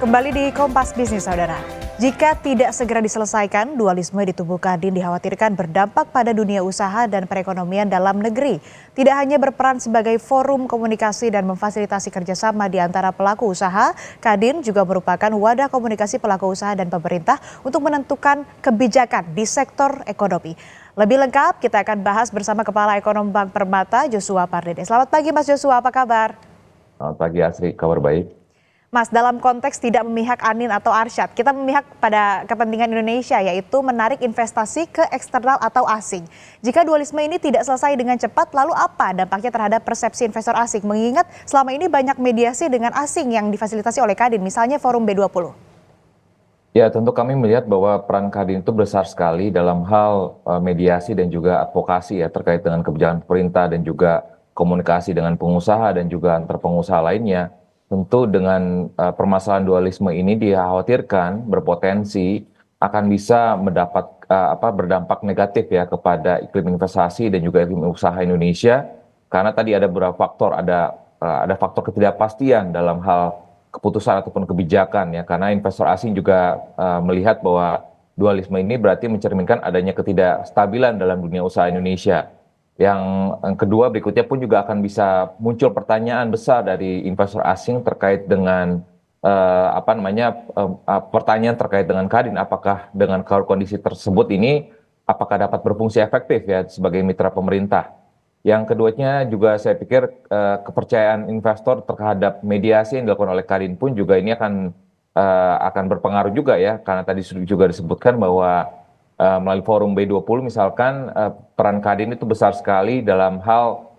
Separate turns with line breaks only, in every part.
Kembali di Kompas Bisnis, Saudara. Jika tidak segera diselesaikan, dualisme di tubuh Kadin dikhawatirkan berdampak pada dunia usaha dan perekonomian dalam negeri. Tidak hanya berperan sebagai forum komunikasi dan memfasilitasi kerjasama di antara pelaku usaha, Kadin juga merupakan wadah komunikasi pelaku usaha dan pemerintah untuk menentukan kebijakan di sektor ekonomi. Lebih lengkap, kita akan bahas bersama Kepala Ekonom Bank Permata, Joshua Pardede. Selamat pagi, Mas Joshua, apa kabar?
Selamat pagi Asri, kabar baik.
Mas, dalam konteks tidak memihak Anin atau Arsyad, kita memihak pada kepentingan Indonesia, yaitu menarik investasi ke eksternal atau asing. Jika dualisme ini tidak selesai dengan cepat, lalu apa dampaknya terhadap persepsi investor asing? Mengingat selama ini banyak mediasi dengan asing yang difasilitasi oleh Kadin, misalnya Forum B20.
Ya, tentu kami melihat bahwa peran Kadin itu besar sekali dalam hal mediasi dan juga advokasi ya terkait dengan kebijakan pemerintah dan juga komunikasi dengan pengusaha dan juga antar pengusaha lainnya. Tentu dengan permasalahan dualisme ini dikhawatirkan berpotensi akan bisa berdampak negatif ya kepada iklim investasi dan juga iklim usaha Indonesia, karena tadi ada beberapa faktor, ada faktor ketidakpastian dalam hal keputusan ataupun kebijakan ya, karena investor asing juga melihat bahwa dualisme ini berarti mencerminkan adanya ketidakstabilan dalam dunia usaha Indonesia. Yang kedua berikutnya pun juga akan bisa muncul pertanyaan besar dari investor asing terkait dengan pertanyaan terkait dengan Kadin, apakah dengan kondisi tersebut ini apakah dapat berfungsi efektif ya sebagai mitra pemerintah. Yang keduanya juga saya pikir kepercayaan investor terhadap mediasi yang dilakukan oleh Kadin pun juga ini akan berpengaruh juga ya, karena tadi juga disebutkan bahwa melalui forum B20 misalkan peran Kadin itu besar sekali dalam hal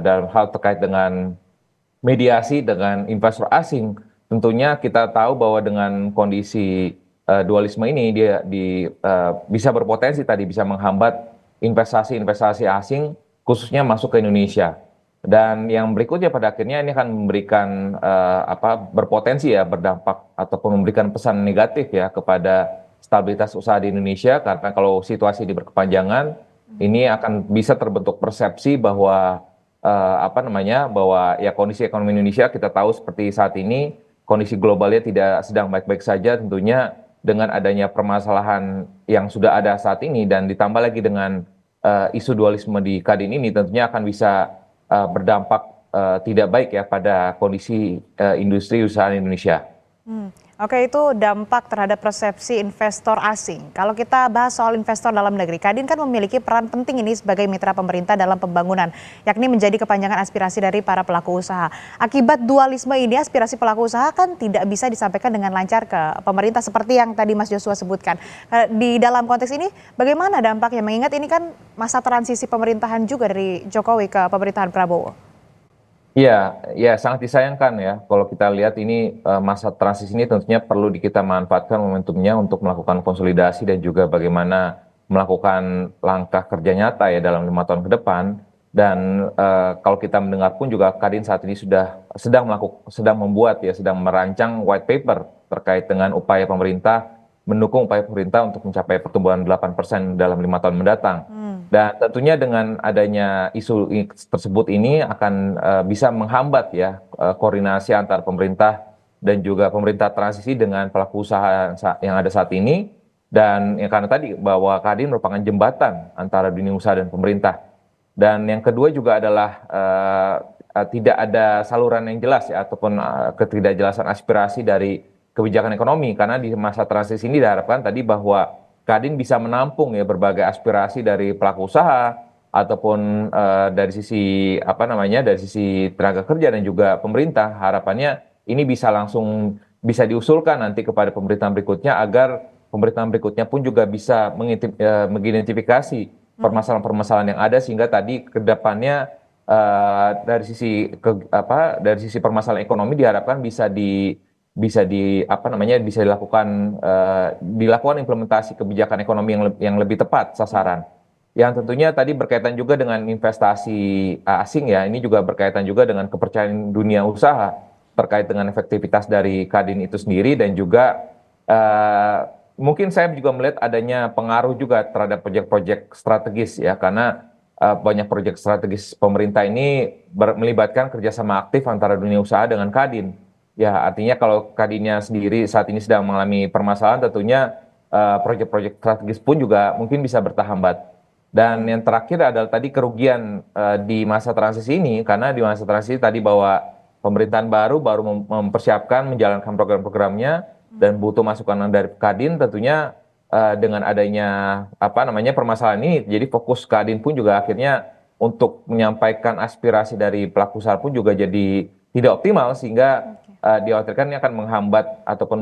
dalam hal terkait dengan mediasi dengan investor asing. Tentunya kita tahu bahwa dengan kondisi dualisme ini bisa berpotensi tadi bisa menghambat investasi asing khususnya masuk ke Indonesia. Dan yang berikutnya pada akhirnya ini akan memberikan berpotensi ya berdampak ataupun memberikan pesan negatif ya kepada stabilitas usaha di Indonesia, karena kalau situasi ini berkepanjangan ini akan bisa terbentuk persepsi bahwa bahwa ya kondisi ekonomi Indonesia kita tahu seperti saat ini kondisi globalnya tidak sedang baik-baik saja, tentunya dengan adanya permasalahan yang sudah ada saat ini dan ditambah lagi dengan isu dualisme di Kadin ini tentunya akan bisa berdampak tidak baik ya pada kondisi industri usaha Indonesia.
Oke, itu dampak terhadap persepsi investor asing. Kalau kita bahas soal investor dalam negeri, Kadin kan memiliki peran penting ini sebagai mitra pemerintah dalam pembangunan, yakni menjadi kepanjangan aspirasi dari para pelaku usaha. Akibat dualisme ini, aspirasi pelaku usaha kan tidak bisa disampaikan dengan lancar ke pemerintah seperti yang tadi Mas Joshua sebutkan. Di dalam konteks ini, bagaimana dampaknya? Mengingat ini kan masa transisi pemerintahan juga dari Jokowi ke pemerintahan Prabowo.
Iya, ya sangat disayangkan ya kalau kita lihat ini masa transisi ini tentunya perlu kita manfaatkan momentumnya untuk melakukan konsolidasi dan juga bagaimana melakukan langkah kerja nyata ya dalam 5 tahun ke depan. Dan kalau kita mendengar pun juga Kadin saat ini sedang merancang white paper terkait dengan upaya pemerintah, mendukung upaya pemerintah untuk mencapai pertumbuhan 8% dalam 5 tahun mendatang. Dan tentunya dengan adanya isu tersebut ini akan bisa menghambat ya koordinasi antar pemerintah dan juga pemerintah transisi dengan pelaku usaha yang ada saat ini. Dan ya, karena tadi bahwa Kadin merupakan jembatan antara dunia usaha dan pemerintah. Dan yang kedua juga adalah tidak ada saluran yang jelas ya ataupun ketidakjelasan aspirasi dari kebijakan ekonomi, karena di masa transisi ini diharapkan tadi bahwa Kadin bisa menampung ya berbagai aspirasi dari pelaku usaha ataupun dari sisi dari sisi tenaga kerja dan juga pemerintah. Harapannya ini bisa langsung diusulkan nanti kepada pemerintahan berikutnya agar pemerintahan berikutnya pun juga bisa mengidentifikasi permasalahan-permasalahan yang ada, sehingga tadi ke depannya dari sisi permasalahan ekonomi diharapkan bisa dilakukan implementasi kebijakan ekonomi yang lebih tepat sasaran. Yang tentunya tadi berkaitan juga dengan investasi asing ya, ini juga berkaitan juga dengan kepercayaan dunia usaha terkait dengan efektivitas dari Kadin itu sendiri, dan juga mungkin saya juga melihat adanya pengaruh juga terhadap proyek-proyek strategis ya, karena banyak proyek strategis pemerintah ini melibatkan kerjasama aktif antara dunia usaha dengan Kadin. Ya, artinya kalau Kadinnya sendiri saat ini sedang mengalami permasalahan, tentunya proyek-proyek strategis pun juga mungkin bisa bertahambat. Dan yang terakhir adalah tadi kerugian di masa transisi ini, karena di masa transisi tadi bahwa pemerintahan baru mempersiapkan menjalankan program-programnya dan butuh masukan dari Kadin, tentunya dengan adanya apa namanya permasalahan ini, jadi fokus Kadin pun juga akhirnya untuk menyampaikan aspirasi dari pelaku usaha pun juga jadi tidak optimal, sehingga dikhawatirkan ini akan menghambat ataupun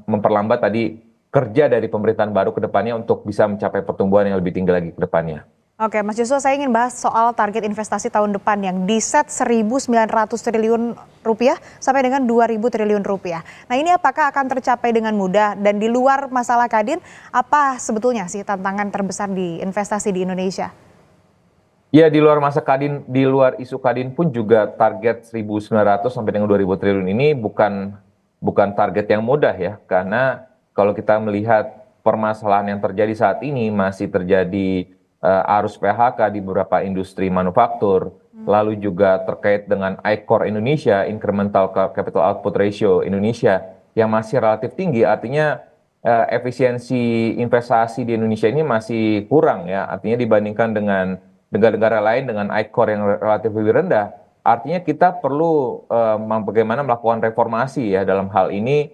memperlambat tadi kerja dari pemerintahan baru ke depannya untuk bisa mencapai pertumbuhan yang lebih tinggi lagi ke depannya.
Oke, Mas Joshua, saya ingin bahas soal target investasi tahun depan yang di-set 1.900 triliun rupiah sampai dengan 2.000 triliun rupiah. Nah, ini apakah akan tercapai dengan mudah? Dan di luar masalah Kadin, apa sebetulnya sih tantangan terbesar di investasi di Indonesia?
Ya, di luar masa Kadin, di luar isu Kadin pun juga target 1.900 sampai dengan 2.000 triliun ini bukan target yang mudah ya, karena kalau kita melihat permasalahan yang terjadi saat ini masih terjadi arus PHK di beberapa industri manufaktur, lalu juga terkait dengan ICOR Indonesia, Incremental Capital Output Ratio Indonesia, yang masih relatif tinggi, artinya efisiensi investasi di Indonesia ini masih kurang ya, artinya dibandingkan dengan negara-negara lain dengan ICOR yang relatif lebih rendah, artinya kita perlu bagaimana melakukan reformasi ya dalam hal ini,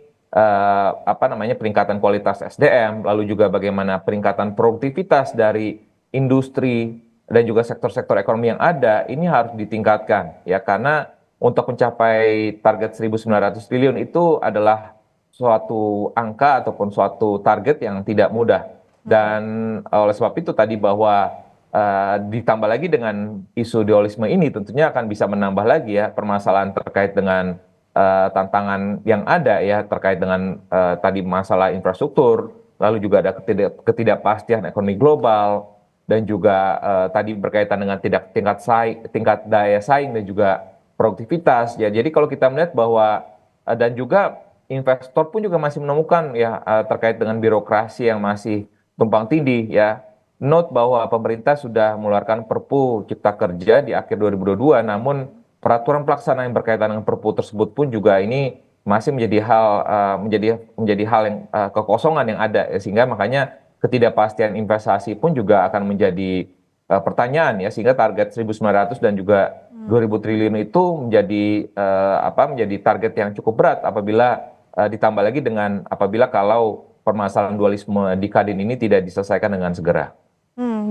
apa namanya peningkatan kualitas SDM, lalu juga bagaimana peningkatan produktivitas dari industri dan juga sektor-sektor ekonomi yang ada ini harus ditingkatkan ya, karena untuk mencapai target 1.900 triliun itu adalah suatu angka ataupun suatu target yang tidak mudah. Dan oleh sebab itu tadi bahwa ditambah lagi dengan isu dualisme ini tentunya akan bisa menambah lagi ya permasalahan terkait dengan tantangan yang ada ya, terkait dengan tadi masalah infrastruktur, lalu juga ada ketidakpastian ekonomi global, dan juga tadi berkaitan dengan tingkat daya saing dan juga produktivitas ya. Jadi kalau kita melihat bahwa dan juga investor pun juga masih menemukan ya terkait dengan birokrasi yang masih tumpang tindih ya. Note bahwa pemerintah sudah mengeluarkan Perpu Cipta Kerja di akhir 2022, namun peraturan pelaksana yang berkaitan dengan Perpu tersebut pun juga ini masih menjadi hal yang kekosongan yang ada ya, sehingga makanya ketidakpastian investasi pun juga akan menjadi pertanyaan ya, sehingga target 1.900 dan juga 2.000 triliun itu menjadi target yang cukup berat apabila ditambah lagi dengan kalau permasalahan dualisme di Kadin ini tidak diselesaikan dengan segera.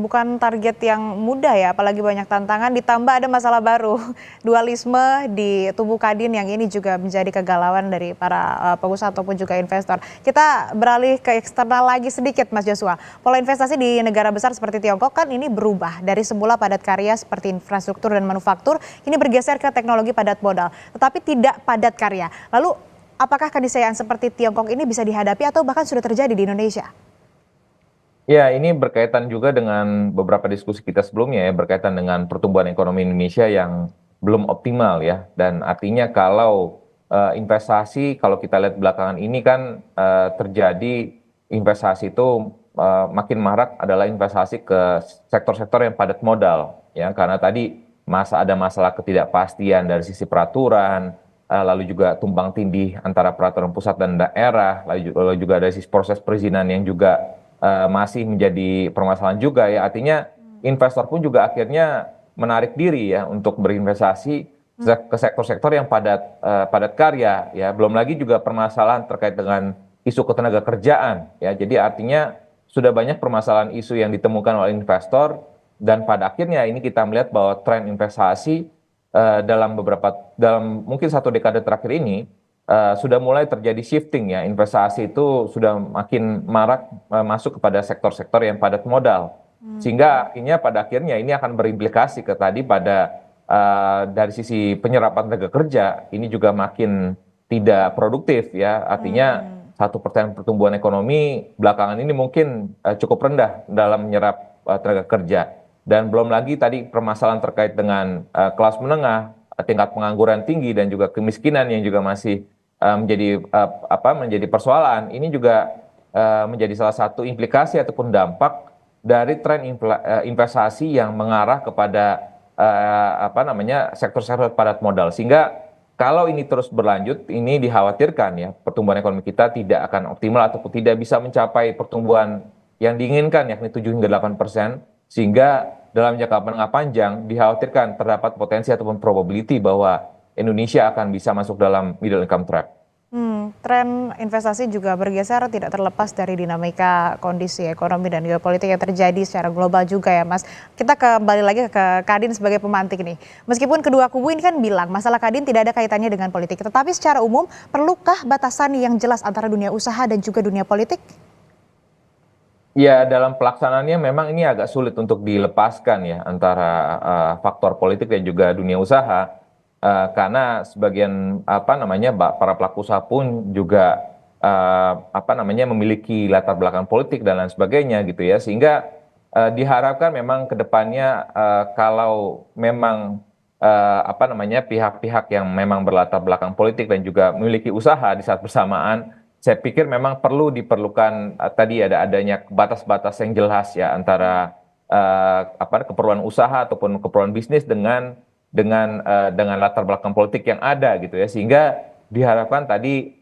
Bukan target yang mudah ya, apalagi banyak tantangan, ditambah ada masalah baru, dualisme di tubuh Kadin yang ini juga menjadi kegalauan dari para pengusaha ataupun juga investor. Kita beralih ke eksternal lagi sedikit, Mas Joshua. Pola investasi di negara besar seperti Tiongkok kan ini berubah dari semula padat karya seperti infrastruktur dan manufaktur, ini bergeser ke teknologi padat modal, tetapi tidak padat karya. Lalu apakah keniscayaan seperti Tiongkok ini bisa dihadapi atau bahkan sudah terjadi di Indonesia?
Ya, ini berkaitan juga dengan beberapa diskusi kita sebelumnya ya, berkaitan dengan pertumbuhan ekonomi Indonesia yang belum optimal ya. Dan artinya kalau investasi, kalau kita lihat belakangan ini kan terjadi investasi itu makin marak adalah investasi ke sektor-sektor yang padat modal ya, karena tadi ada masalah ketidakpastian dari sisi peraturan, lalu juga tumpang tindih antara peraturan pusat dan daerah, lalu juga dari sisi proses perizinan yang juga masih menjadi permasalahan juga ya, artinya investor pun juga akhirnya menarik diri ya untuk berinvestasi ke sektor-sektor yang padat karya ya, belum lagi juga permasalahan terkait dengan isu ketenaga kerjaan ya, jadi artinya sudah banyak permasalahan isu yang ditemukan oleh investor, dan pada akhirnya ini kita melihat bahwa tren investasi dalam mungkin 1 dekade terakhir ini sudah mulai terjadi shifting ya, investasi itu sudah makin marak masuk kepada sektor-sektor yang padat modal, sehingga pada akhirnya ini akan berimplikasi ke tadi pada dari sisi penyerapan tenaga kerja ini juga makin tidak produktif ya, artinya 1% pertumbuhan ekonomi belakangan ini mungkin cukup rendah dalam menyerap tenaga kerja, dan belum lagi tadi permasalahan terkait dengan kelas menengah, tingkat pengangguran tinggi dan juga kemiskinan yang juga masih menjadi persoalan. Ini juga menjadi salah satu implikasi ataupun dampak dari tren investasi yang mengarah kepada sektor-sektor padat modal, sehingga kalau ini terus berlanjut, ini dikhawatirkan ya pertumbuhan ekonomi kita tidak akan optimal ataupun tidak bisa mencapai pertumbuhan yang diinginkan yakni 7 hingga 8%, sehingga dalam jangka menengah panjang dikhawatirkan terdapat potensi ataupun probability bahwa Indonesia akan bisa masuk dalam middle income trap.
Tren investasi juga bergeser tidak terlepas dari dinamika kondisi ekonomi dan geopolitik yang terjadi secara global juga ya Mas. Kita kembali lagi ke Kadin sebagai pemantik nih. Meskipun kedua kubu ini kan bilang masalah Kadin tidak ada kaitannya dengan politik. Tetapi secara umum perlukah batasan yang jelas antara dunia usaha dan juga dunia politik?
Ya, dalam pelaksanaannya memang ini agak sulit untuk dilepaskan ya antara faktor politik dan juga dunia usaha. Karena sebagian para pelaku usaha pun juga memiliki latar belakang politik dan lain sebagainya gitu ya, sehingga diharapkan memang ke depannya kalau memang pihak-pihak yang memang berlatar belakang politik dan juga memiliki usaha di saat bersamaan, saya pikir memang diperlukan tadi adanya batas-batas yang jelas ya antara keperluan usaha ataupun keperluan bisnis dengan latar belakang politik yang ada gitu ya, sehingga diharapkan tadi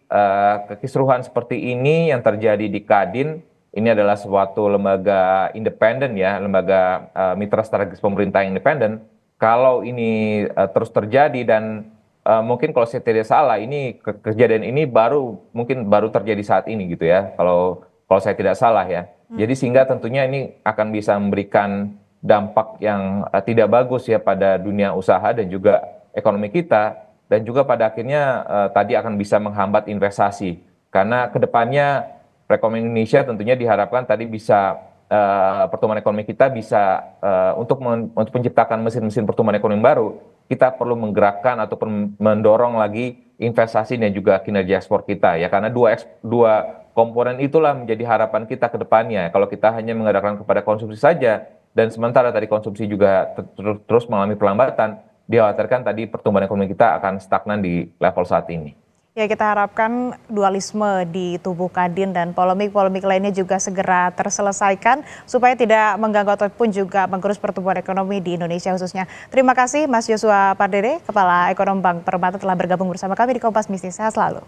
kekisruhan seperti ini yang terjadi di Kadin ini adalah suatu lembaga independen ya, lembaga mitra strategis pemerintah yang independen. Kalau ini terus terjadi dan mungkin kalau saya tidak salah ini kejadian ini mungkin baru terjadi saat ini gitu ya, kalau saya tidak salah ya. Jadi sehingga tentunya ini akan bisa memberikan dampak yang tidak bagus ya pada dunia usaha dan juga ekonomi kita, dan juga pada akhirnya tadi akan bisa menghambat investasi karena kedepannya perekonomian Indonesia tentunya diharapkan tadi bisa pertumbuhan ekonomi kita bisa untuk menciptakan mesin-mesin pertumbuhan ekonomi baru, kita perlu menggerakkan ataupun mendorong lagi investasi dan juga kinerja ekspor kita ya, karena dua komponen itulah menjadi harapan kita ke depannya. Kalau kita hanya mengandalkan kepada konsumsi saja dan sementara tadi konsumsi juga terus mengalami perlambatan, dikhawatirkan tadi pertumbuhan ekonomi kita akan stagnan di level saat ini.
Ya, kita harapkan dualisme di tubuh Kadin dan polemik-polemik lainnya juga segera terselesaikan supaya tidak mengganggu ataupun juga menggerus pertumbuhan ekonomi di Indonesia khususnya. Terima kasih Mas Joshua Pardede, Kepala Ekonom Bank Permata telah bergabung bersama kami di Kompas Bisnis. Sehat selalu.